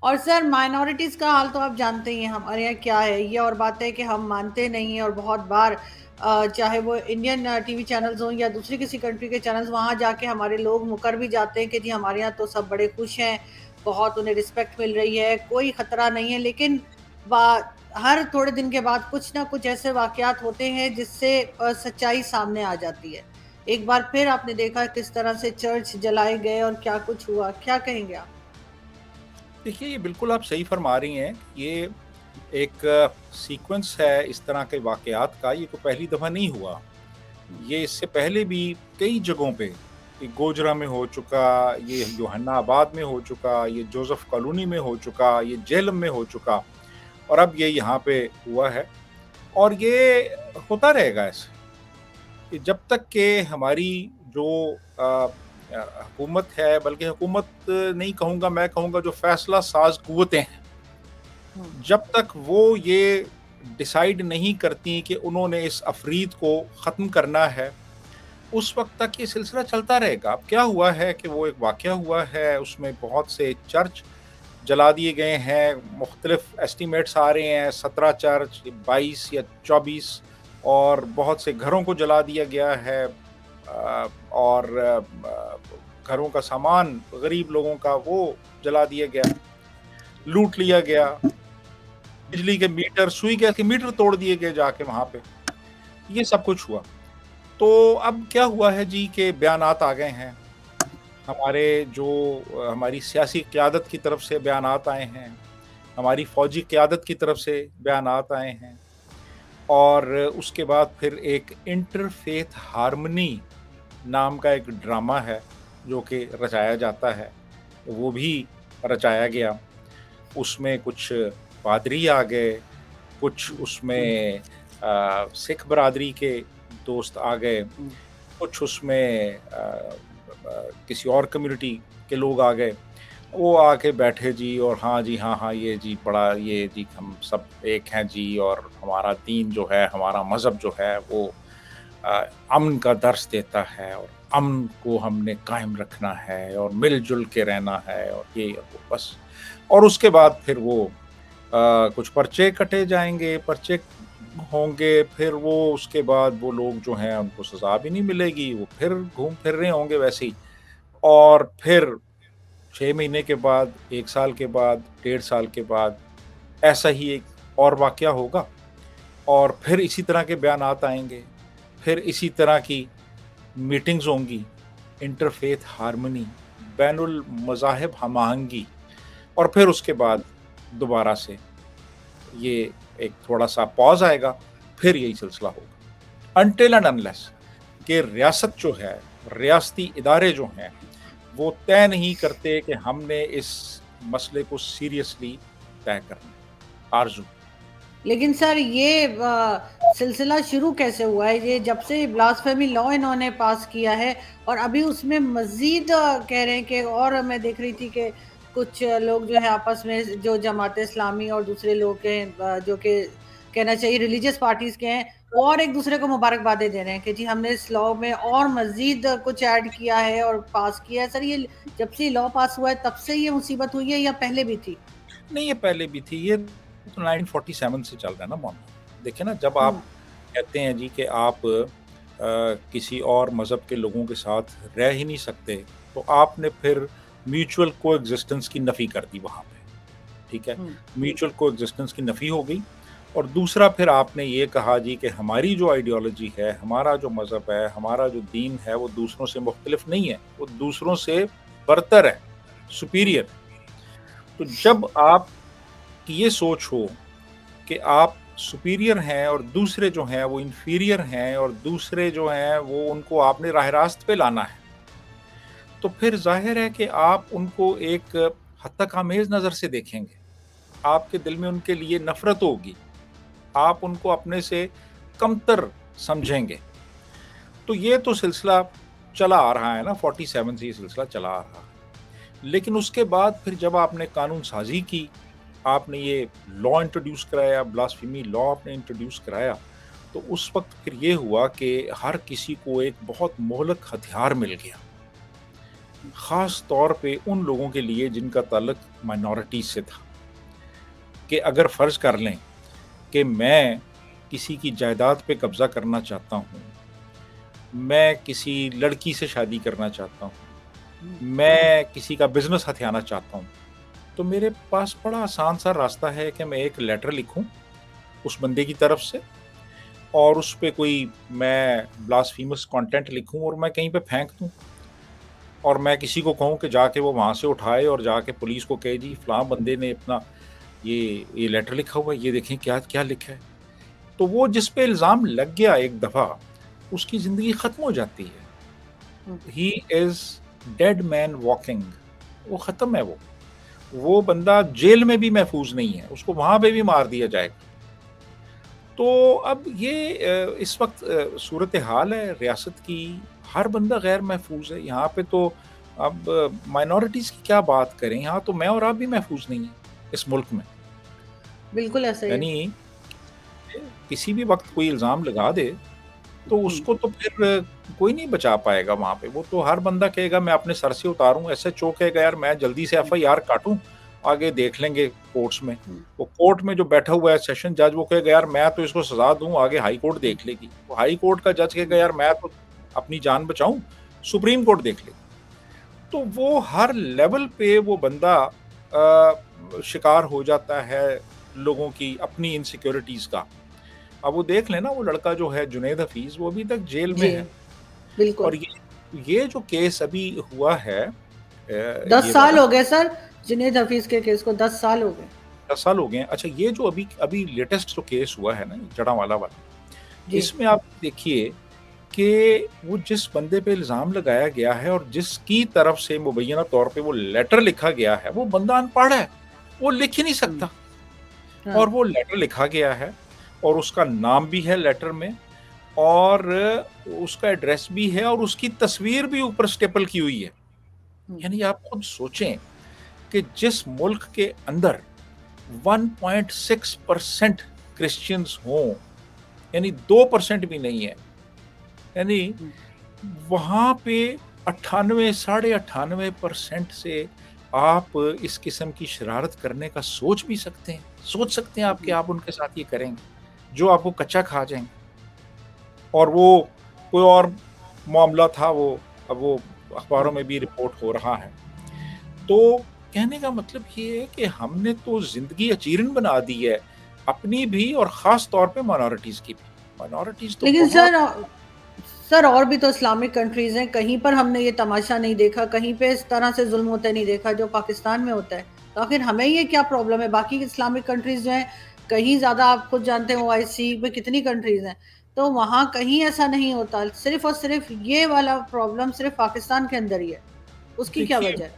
और sir minorities का हाल तो आप जानते ही हैं हमारे यहाँ क्या है। ये और बात है कि हम मानते नहीं हैं, और बहुत बार चाहे वो इंडियन टीवी चैनल्स हों या दूसरी किसी कंट्री के चैनल्स, वहां जाके हमारे लोग मुकर भी जाते हैं कि जी हमारे यहाँ तो सब बड़े खुश हैं, बहुत उन्हें रिस्पेक्ट मिल रही है, कोई खतरा नहीं है। लेकिन हर थोड़े दिन के बाद कुछ ना कुछ ऐसे वाकयात होते हैं जिससे सच्चाई सामने आ जाती है। एक बार फिर आपने देखा किस तरह से चर्च जलाए गए और क्या कुछ हुआ, क्या कहेंगे आप? देखिए, ये बिल्कुल आप सही फरमा रही हैं। ये एक सीक्वेंस है इस तरह के वाक़यात का, ये तो पहली दफ़ा नहीं हुआ। ये इससे पहले भी कई जगहों पे, ये गोजरा में हो चुका, ये यूहन्नाबाद में हो चुका, ये जोसेफ कॉलोनी में हो चुका, ये जेलम में हो चुका और अब ये यहाँ पे हुआ है और ये होता रहेगा ऐसे। कि जब तक के हमारी जो हुकूमत है, बल्कि हुकूमत नहीं कहूँगा, मैं कहूँगा जो फ़ैसला साज़ क़ुव्वतें हैं, हम्म। जब तक वो ये डिसाइड नहीं करती कि उन्होंने इस अफ़रीद को ख़त्म करना है, उस वक़्त तक ये सिलसिला चलता रहेगा। अब क्या हुआ है कि वो एक वाक़या हुआ है, उसमें बहुत से चर्च जला दिए गए हैं, मुख्तलिफ़ एस्टिमेट्स आ रहे हैं, 17 चर्च, 22 या 24 और बहुत से घरों को जला दिया गया है और घरों का सामान गरीब लोगों का वो जला दिया गया, लूट लिया गया, बिजली के मीटर, सुई गैस के मीटर तोड़ दिए गए जाके वहाँ पे, ये सब कुछ हुआ। तो अब क्या हुआ है जी कि बयानात आ गए हैं, हमारे जो हमारी सियासी क़यादत की तरफ से बयानात आए हैं, हमारी फ़ौजी क़यादत की तरफ से बयानात आए हैं और उसके बाद फिर एक इंटरफ़ेथ हार्मनी नाम का एक ड्रामा है, जो कि रचाया जाता है, वो भी रचाया गया। उसमें कुछ पादरी आ गए, कुछ उसमें सिख बरादरी के दोस्त आ गए, कुछ उसमें किसी और कम्युनिटी के लोग आ गए। वो आके बैठे जी और हाँ जी, हाँ, हाँ, ये जी बड़ा ये जी हम सब एक हैं जी और हमारा दीन जो है, हमारा मज़हब जो है वो अमन का दर्स देता है और अमन को हमने कायम रखना है और मिल-जुल के रहना है और ये और वो बस। और उसके बाद फिर वो कुछ पर्चे कटे जाएँगे, पर्चे होंगे, फिर वो उसके बाद वो लोग जो हैं उनको सज़ा भी नहीं मिलेगी, वो फिर घूम फिर रहे होंगे वैसे ही और फिर 6 महीने के बाद, 1 साल के बाद, 1.5 साल के बाद ऐसा ही एक और वाक़या होगा और फिर इसी तरह के बयानात आएँगे, फिर इसी तरह की मीटिंग्स होंगी, इंटरफ़ेथ हार्मनी, बैनुल मज़ाहिब हम-आहंगी और फिर उसके बाद दोबारा से ये एक थोड़ा-सा पॉज़ आएगा, फिर यही सिलसिला होगा। अनटिल एंड अनलेस कि रियासत जो है, रियासती इदारे जो हैं, वो तय नहीं करते कि हमने इस मसले को सीरियसली तय करना है। आरज़ू। लेकिन सर ये सिलसिला शुरू कैसे हुआ है? ये जब से ब्लास्फेमी लॉ इन्होंने पास किया है, और अभी उसमें मज़ीद कह रहे हैं कि, और मैं देख रही थी कि कुछ लोग जो है आपस में, जो जमात इस्लामी और दूसरे लोग हैं, जो कि कहना चाहिए रिलीजियस पार्टीज़ के हैं, वो और एक-दूसरे को मुबारकबादें दे रहे हैं कि जी हमने इस लॉ में और मज़ीद कुछ ऐड किया है और पास किया है। सर ये जब से लॉ पास हुआ है तब से ये मुसीबत हुई है या पहले भी थी? नहीं, ये पहले भी थी, ये तो 1947 से चल रहा है ना मामला। देखिए ना, जब हुँ। आप कहते हैं जी कि आप किसी और मज़हब के लोगों के साथ रह ही नहीं सकते, तो आपने फिर म्यूचुअल कोएग्जिस्टेंस की नफ़ी कर दी वहाँ पे, ठीक है? हुँ। म्यूचुअल कोएग्जिस्टेंस की नफ़ी हो गई और दूसरा फिर आपने ये कहा जी कि हमारी जो आइडियोलॉजी है, हमारा जो मज़हब है, हमारा जो दीन है, वो दूसरों से मुख्तलिफ नहीं है, वो दूसरों से बरतर है, सुपीरियर। तो जब आपकी ये सोच हो कि आप सुपीरियर हैं और दूसरे जो हैं वो इंफीरियर हैं और दूसरे जो हैं वो उनको आपने राह रास्त पे लाना है, तो फिर ज़ाहिर है कि आप उनको एक हत्तक-आमेज़ नज़र से देखेंगे। आपके दिल में उनके लिए नफ़रत होगी, आप उनको अपने से कमतर समझेंगे। तो ये तो सिलसिला चला आ रहा है ना, 47 से ये सिलसिला चला आ रहा है। लेकिन उसके बाद फिर जब आपने कानून साज़ी की, आपने ये लॉ इंट्रोड्यूस कराया, ब्लास्फेमी लॉ आपने इंट्रोड्यूस कराया, तो उस वक़्त फिर ये हुआ कि हर किसी को एक बहुत मोहलक हथियार मिल गया। ख़ास तौर पे उन लोगों के लिए जिनका ताल्लुक माइनॉरिटीज़ से था कि अगर फ़र्ज़ कर लें कि मैं किसी की जायदाद पे कब्ज़ा करना चाहता हूँ, मैं किसी लड़की से शादी करना चाहता हूँ, हुँ, मैं किसी का बिज़नेस हथियाना चाहता हूँ, तो मेरे पास बड़ा आसान सा रास्ता है कि मैं एक लेटर लिखूँ उस बंदे की तरफ से और उस पे कोई मैं ब्लास्फेमस कंटेंट लिखूँ और मैं कहीं पे फेंक दूँ और मैं किसी को कहूँ कि जाके वो वहाँ से उठाए और जाके पुलिस को कहे जी फलाँ बंदे ने अपना ये लेटर लिखा हुआ है, ये देखें क्या लिखा है। तो वो जिस पे इल्ज़ाम लग गया एक दफ़ा, उसकी ज़िंदगी ख़त्म हो जाती है। हुँ। He is dead man walking, वो ख़त्म है वो। वो बंदा जेल में भी महफूज़ नहीं है, उसको वहाँ पे भी मार दिया जाएगा। तो अब ये इस वक़्त सूरत-ए-हाल है रियासत की, हर बंदा गैर महफूज़ है। यहाँ पे तो अब माइनॉरिटीज़ की क्या बात करें, यहाँ तो मैं और आप भी महफूज़ नहीं हैं, इस मुल्क में। बिल्कुल ऐसा ही है। यानी किसी भी वक़्त कोई इल्ज़ाम लगा दे, तो हुँ, उसको तो फिर कोई नहीं बचा पाएगा वहाँ पे। वो तो हर बंदा कहेगा मैं अपने सर से उतारूँ, एसएचओ कहेगा यार मैं जल्दी से हुँ, एफआईआर काटूँ, आगे देख लेंगे कोर्ट्स में। हुँ, वो कोर्ट में जो बैठा हुआ है सेशन जज वो कहेगा यार मैं तो इसको सज़ा दूँ, आगे हाई कोर्ट हुँ, देख लेगी। वो हाई कोर्ट का जज कहेगा हुँ। यार मैं तो अपनी जान बचाऊँ, सुप्रीम कोर्ट देख लेगी। तो वो हर लेवल पे वो बंदा शिकार हो जाता है लोगों की अपनी इनसिक्योरिटीज़ का। अब वो देख लें ना वो लड़का जो है जुनैद हफ़ीज़ वो अभी तक जेल में जी, है बिल्कुल। और ये जो केस अभी हुआ है 10 ये साल वाला हो गए सर, जुनैद हफ़ीज़ के केस को 10 साल हो गए। 10 साल हो गए हैं। अच्छा ये जो अभी अभी लेटेस्ट जो केस हुआ है ना जड़ावाला वाला, जी। इसमें आप देखिए कि वो जिस बंदे पे इल्ज़ाम लगाया गया है और जिसकी तरफ से मुबैना तौर पे वो लेटर लिखा गया है, वो बंदा अनपढ़ है, वो लिख ही नहीं हुँ, सकता हाँ। और वो लेटर लिखा गया है और उसका नाम भी है लेटर में और उसका एड्रेस भी है और उसकी तस्वीर भी ऊपर स्टेपल की हुई है। हुँ, यानी आप खुद सोचें कि जिस मुल्क के अंदर 1.6% क्रिश्चियंस हों, यानी 2% भी नहीं है, यानी हुँ, वहाँ पे 98 साढ़े 98% से आप इस किस्म की शरारत करने का सोच भी सकते हैं। सोच सकते हैं आप कि हुँ। आप उनके साथ ये करेंगे, जो आपको कच्चा खा जाएँगे। और वो कोई और मामला था वो अब वो अखबारों हुँ। में भी रिपोर्ट हो रहा है। तो कहने का मतलब ये है कि हमने तो ज़िंदगी अजीरन बना दी है, अपनी भी और ख़ास तौर पे माइनॉरिटीज़ की भी। माइनॉरिटीज़ तो लेकिन बहुत सर और भी तो इस्लामिक कंट्रीज़ हैं, कहीं पर हमने ये तमाशा नहीं देखा, कहीं पे इस तरह से ज़ुल्म होते नहीं देखा जो पाकिस्तान में होता है। तो आखिर हमें ये क्या प्रॉब्लम है? बाकी इस्लामिक कंट्रीज़ जो हैं, कहीं ज़्यादा आप खुद जानते हैं ओआईसी में कितनी कंट्रीज़ हैं, तो वहाँ कहीं ऐसा नहीं होता। सिर्फ़ और सिर्फ़ ये वाला प्रॉब्लम सिर्फ़ पाकिस्तान के अंदर ही है। उसकी क्या देखिए, वजह है?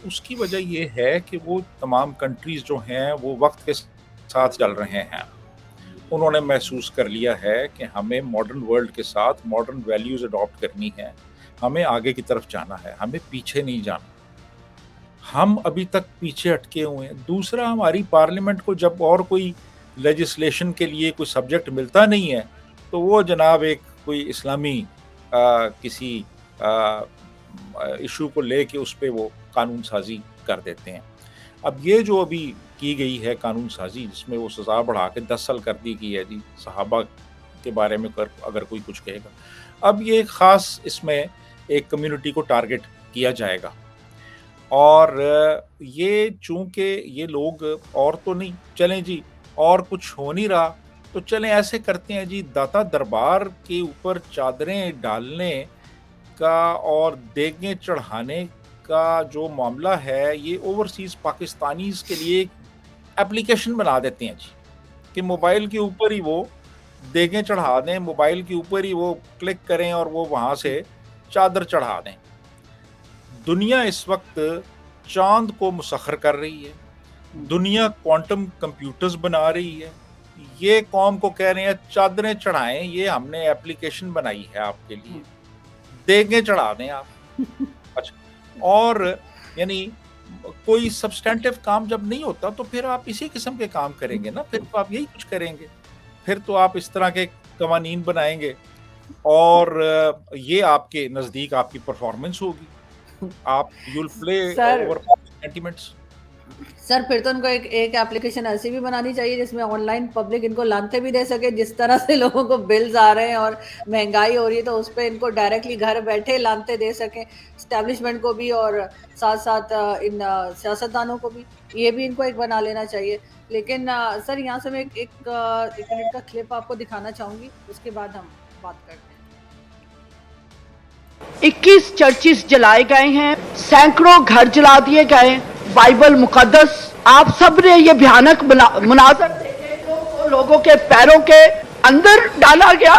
उसकी वजह ये है कि वो तमाम कंट्रीज़ जो हैं, वो वक़्त के साथ चल रहे हैं। उन्होंने महसूस कर लिया है कि हमें मॉडर्न वर्ल्ड के साथ मॉडर्न वैल्यूज़ अडॉप्ट करनी है, हमें आगे की तरफ जाना है, हमें पीछे नहीं जाना। हम अभी तक पीछे अटके हुए हैं। दूसरा हमारी पार्लियामेंट को जब और कोई लेजिस्लेशन के लिए कोई सब्जेक्ट मिलता नहीं है, तो वो जनाब एक कोई इस्लामी किसी इश्यू को लेके उस पे वो कानून साज़ी कर देते हैं। अब ये जो अभी की गई है कानून साज़ी जिसमें वो सज़ा बढ़ा के 10 साल कर दी गई है जी, सहाबा के बारे में अगर कोई कुछ कहेगा। अब ये ख़ास इसमें एक कम्युनिटी को टारगेट किया जाएगा और ये चूँकि ये लोग और तो नहीं चलें जी और कुछ हो नहीं रहा, तो चलें ऐसे करते हैं जी दाता दरबार के ऊपर चादरें डालने का और देगें चढ़ाने का जो मामला है, ये ओवरसीज़ पाकिस्तानीज़ के लिए एक एप्लीकेशन बना देते हैं जी, कि मोबाइल के ऊपर ही वो देगें चढ़ा दें, मोबाइल के ऊपर ही वो क्लिक करें और वो वहाँ से चादर चढ़ा दें। दुनिया इस वक़्त चाँद को मुसख़्ख़र कर रही है, हुँ, दुनिया क्वांटम कंप्यूटर्स बना रही है। ये कौम को कह रहे हैं चादरें चढ़ाएँ, ये हमने एप्लीकेशन बनाई है आपके लिए, हुँ। देगें चढ़ा दें आप। अच्छा और यानी कोई सब्सटेंटिव काम जब नहीं होता तो फिर आप इसी किस्म के काम करेंगे ना, फिर तो आप यही कुछ करेंगे। फिर तो आप इस तरह के कवानीन बनाएँगे और ये आपके नज़दीक आपकी परफ़ॉर्मेंस होगी। आप you will play sir over public sentiments. Sir फिर तो उनको एक एप्लीकेशन ऐसी भी बनानी चाहिए जिसमें ऑनलाइन पब्लिक इनको लानते भी दे सके, जिस तरह से लोगों को बिल्स आ रहे हैं और महंगाई हो रही है, तो उस पे इनको डायरेक्टली घर बैठे लानते दे सकें, स्टैब्लिशमेंट को भी और साथ साथ इन सियासतदानों को भी। ये भी इनको एक बना लेना चाहिए। लेकिन सर यहाँ से मैं एक मिनट का क्लिप आपको दिखाना चाहूंगी, उसके बाद हम बात करते हैं। 21 चर्चिस जलाए गए हैं, सैकड़ों घर जला दिए गए, बाइबल मुकद्दस आप सब ने ये भयानक मुनाजर देखे, लोगों के पैरों के अंदर डाला गया,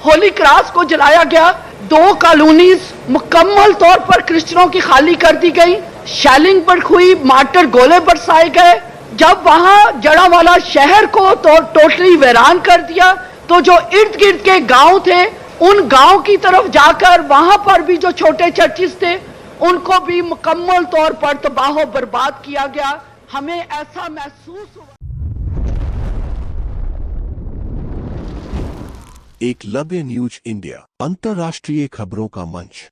होली क्रॉस को जलाया गया, 2 कॉलोनीज मुकम्मल तौर पर क्रिश्चियनों की खाली कर दी गई, शेलिंग पर हुई, मार्टर गोले बरसाए गए। जब वहां जड़ावाला शहर को तो टोटली वीरान कर दिया, तो जो इर्द गिर्द के गांव थे उन गांव की तरफ जाकर वहां पर भी जो छोटे चर्चिस थे उनको भी मुकम्मल तौर पर तबाह बर्बाद किया गया। हमें ऐसा महसूस हुआ। एकलव्य न्यूज इंडिया, अंतर्राष्ट्रीय खबरों का मंच।